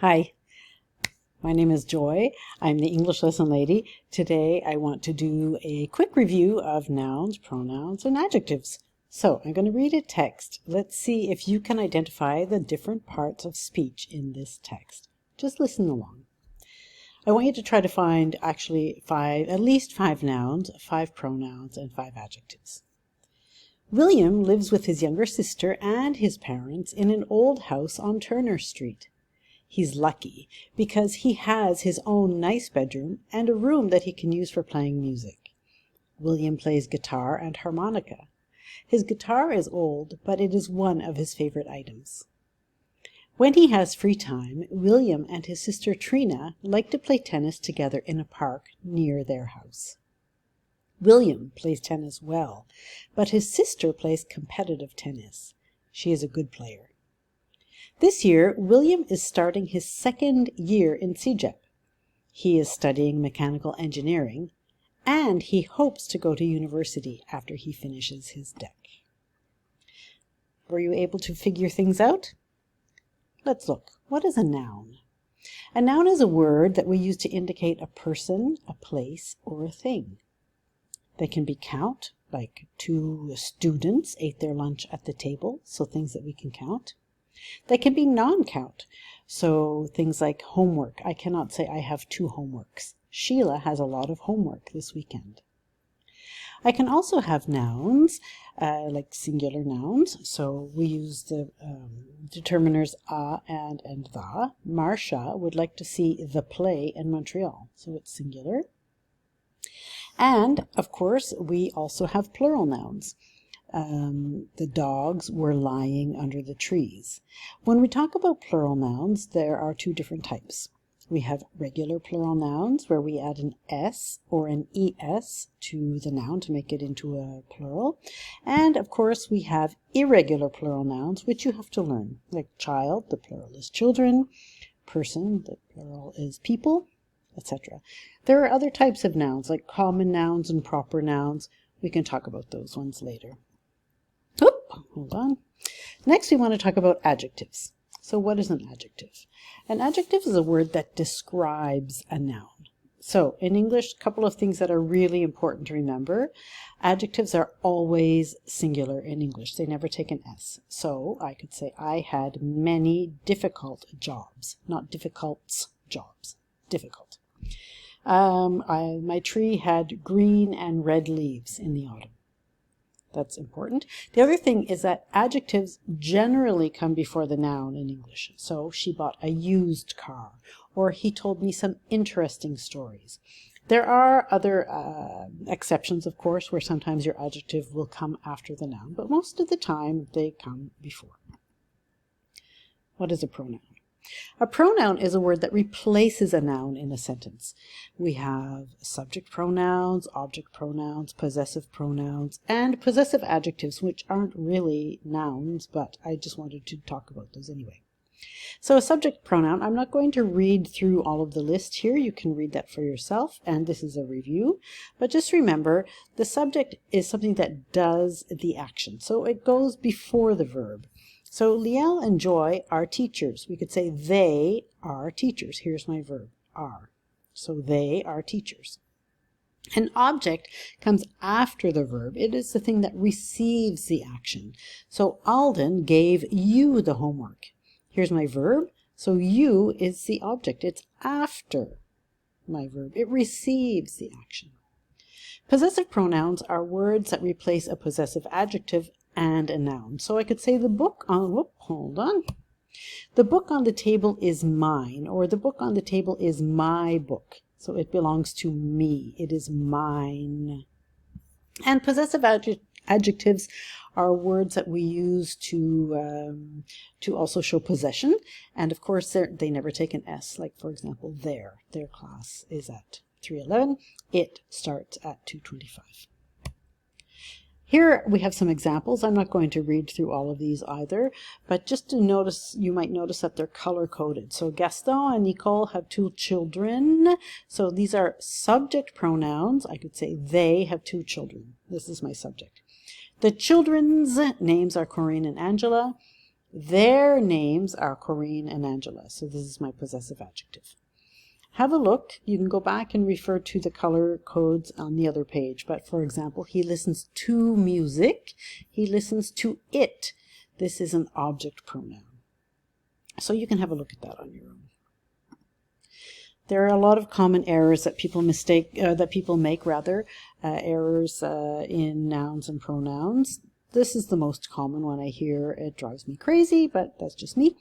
Hi, my name is Joy. I'm the English lesson lady. Today I want to do a quick review of nouns, pronouns, and adjectives. So I'm going to read a text. Let's see if you can identify the different parts of speech in this text. Just listen along. I want you to try to find actually at least five nouns, 5 pronouns, and 5 adjectives. William lives with his younger sister and his parents in an old house on Turner Street. He's lucky because he has his own nice bedroom and a room that he can use for playing music. William plays guitar and harmonica. His guitar is old, but it is one of his favorite items. When he has free time, William and his sister Trina like to play tennis together in a park near their house. William plays tennis well, but his sister plays competitive tennis. She is a good player. This year, William is starting his second year in CEGEP. He is studying mechanical engineering, and he hopes to go to university after he finishes his deck. Were you able to figure things out? Let's look. What is a noun? A noun is a word that we use to indicate a person, a place, or a thing. They can be count, like 2 students ate their lunch at the table, so things that we can count. They can be non-count, so things like homework. I cannot say I have 2 homeworks. Sheila has a lot of homework this weekend. I can also have nouns, like singular nouns, so we use the determiners a and the. Marcia would like to see the play in Montreal, so it's singular. And, of course, we also have plural nouns. The dogs were lying under the trees. When we talk about plural nouns, there are 2 different types. We have regular plural nouns where we add an S or an ES to the noun to make it into a plural. And of course we have irregular plural nouns, which you have to learn, like child, the plural is children, person, the plural is people, etc. There are other types of nouns like common nouns and proper nouns. We can talk about those ones later. Hold on. Next, we want to talk about adjectives. So what is an adjective? An adjective is a word that describes a noun. So in English, a couple of things that are really important to remember. Adjectives are always singular in English. They never take an S. So I could say I had many difficult jobs, not difficults jobs, difficult. My tree had green and red leaves in the autumn. That's important. The other thing is that adjectives generally come before the noun in English. So she bought a used car, or he told me some interesting stories. There are other exceptions, of course, where sometimes your adjective will come after the noun, but most of the time they come before. What is a pronoun? A pronoun is a word that replaces a noun in a sentence. We have subject pronouns, object pronouns, possessive pronouns, and possessive adjectives, which aren't really nouns, but I just wanted to talk about those anyway. So a subject pronoun, I'm not going to read through all of the list here. You can read that for yourself, and this is a review. But just remember, the subject is something that does the action, so it goes before the verb. So Liel and Joy are teachers. We could say they are teachers. Here's my verb, are. So they are teachers. An object comes after the verb. It is the thing that receives the action. So Alden gave you the homework. Here's my verb. So you is the object. It's after my verb. It receives the action. Possessive pronouns are words that replace a possessive adjective and a noun. So I could say the book on, the book on the table is mine, or the book on the table is my book. So it belongs to me. It is mine. And possessive adjectives are words that we use to also show possession. And of course, they never take an S. Like, for example, their class is at 3:11. It starts at 2:25. Here we have some examples. I'm not going to read through all of these either, but just to notice, you might notice that they're color-coded. So Gaston and Nicole have 2 children. So these are subject pronouns. I could say they have 2 children. This is my subject. The children's names are Corinne and Angela. Their names are Corinne and Angela. So this is my possessive adjective. Have a look. You can go back and refer to the color codes on the other page. But for example, he listens to music. He listens to it. This is an object pronoun. So you can have a look at that on your own. There are a lot of common errors that people make, errors in nouns and pronouns. This is the most common one I hear. It drives me crazy, but that's just me.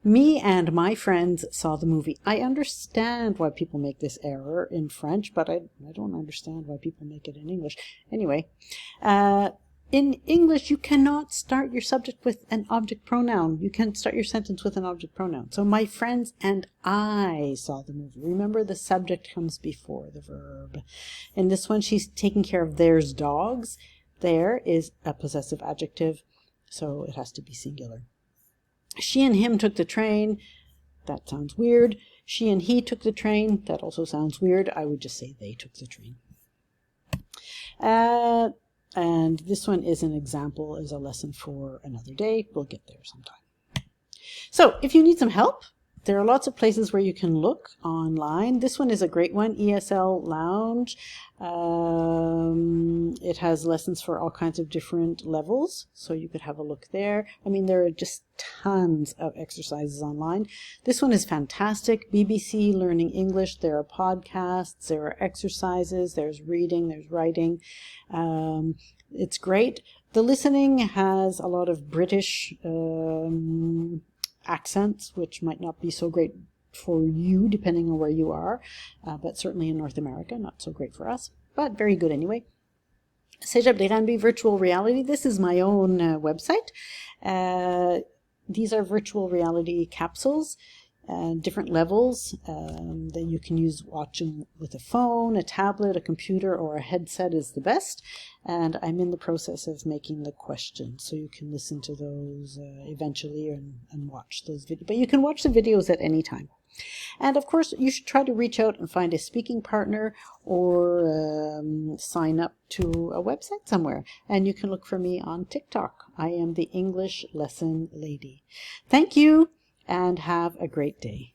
Me and my friends saw the movie. I understand why people make this error in French, but I don't understand why people make it in English. Anyway, in English, you cannot start your subject with an object pronoun. You can't start your sentence with an object pronoun. So my friends and I saw the movie. Remember, the subject comes before the verb. In this one, she's taking care of theirs dogs. There is a possessive adjective, so it has to be singular. She and him took the train. That sounds weird. She and he took the train. That also sounds weird. I would just say they took the train. And this one is an example, is a lesson for another day. We'll get there sometime. So if you need some help, there are lots of places where you can look online. This one is a great one, ESL Lounge. It has lessons for all kinds of different levels, so you could have a look there. I mean, there are just tons of exercises online. This one is fantastic. BBC Learning English. There are podcasts, there are exercises, there's reading, there's writing. It's great. The listening has a lot of British accents, which might not be so great for you depending on where you are, but certainly in North America, not so great for us, but very good anyway. Cégep des Granby Virtual Reality. This is my own website. These are virtual reality capsules, different levels that you can use watching with a phone, a tablet, a computer, or a headset is the best. And I'm in the process of making the questions, so you can listen to those eventually and watch those videos. But you can watch the videos at any time. And of course, you should try to reach out and find a speaking partner or sign up to a website somewhere. And you can look for me on TikTok. I am the English Lesson Lady. Thank you and have a great day.